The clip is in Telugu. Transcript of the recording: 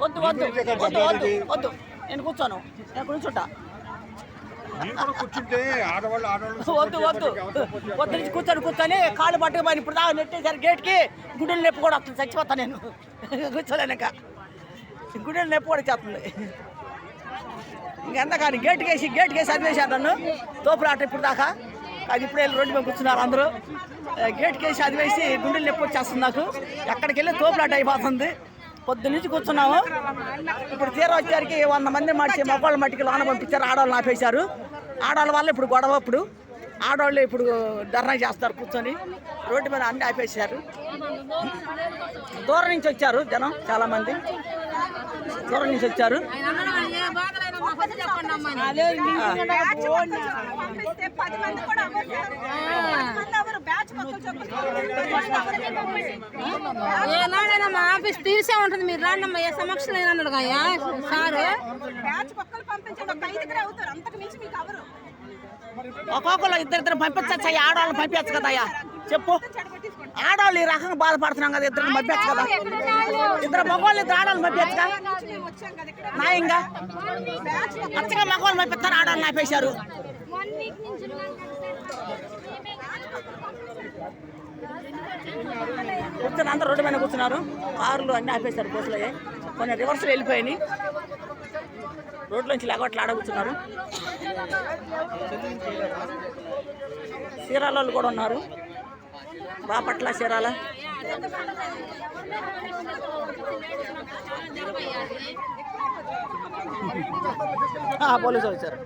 వద్దు వద్దు వద్దు వద్దు వద్దు నేను కూర్చోను, నేను కూర్చుంటా. వద్దు వద్దు వద్దు నుంచి కూర్చొని కాళ్ళు పట్టుకుపోయి ఇప్పుడు దాకా నెట్టేసారు గేట్కి. గుడ్డలు నొప్పి కూడా వస్తుంది, చచ్చిపోతాను నేను కూర్చోలేను. ఇంకా గుడ్డలు నొప్పి కూడా చేస్తుంది. ఇంకెంత కానీ గేట్కి వేసి అదివేశారు నన్ను తోపులాట ఇప్పుడు దాకా. అది ఇప్పుడు వెళ్ళి రోడ్డు మీద కూర్చున్నారు అందరూ. గేట్కి వేసి అదివేసి గుండెలు నొప్పి వచ్చేస్తుంది నాకు. ఎక్కడికి వెళ్ళి తోపులాట అయిపోతుంది. పొద్దు నుంచి కూర్చున్నాము. ఇప్పుడు తీరా వచ్చేసరికి 100 మంది మడిచి మగవాళ్ళ మట్టికి లోన పంపించారు, ఆడవాళ్ళు ఆపేశారు. ఆడవాళ్ళ వల్ల ఇప్పుడు గొడవ. ఇప్పుడు ఆడవాళ్ళు ఇప్పుడు ధర్నా చేస్తారు కూర్చొని. రోడ్డు మీద అన్ని ఆపేశారు. దూరం నుంచి వచ్చారు జనం, చాలామంది దూరం నుంచి వచ్చారు. మా ఆఫీస్ తీసే ఉంటుంది, మీరు రాండి అమ్మా. ఏ సమక్షం అన్నాడు సారు. ఒక్కొక్కరు ఇద్దరు పంపించచ్చు. ఆడవాళ్ళని పంపించచ్చు కదా అయ్యా, చెప్పు. ఆడవాళ్ళు ఈ రకంగా బాధపడుతున్నాం కదా, ఇద్దరిని పంపించచ్చు కదా. ఇద్దరు మగవాళ్ళు ఇద్దరు ఆడవాళ్ళని పంపించచ్చు కదా. న్యాయంగా అచ్చగా మగవాళ్ళు పంపిస్తారు, ఆడవాళ్ళని ఆపేశారు. కూర్చొని అందరూ రోడ్డు మీద కూర్చున్నారు. కార్లు అన్నీ ఆపేశారు, బస్సులు కొన్ని రివర్స్లు వెళ్ళిపోయినాయి. రోడ్లోంచి లేకపోతే ఆడ కూర్చున్నారు. చీరాల వాళ్ళు కూడా ఉన్నారు, బాపట్ల చీరాల. పోలీసులు వచ్చారు.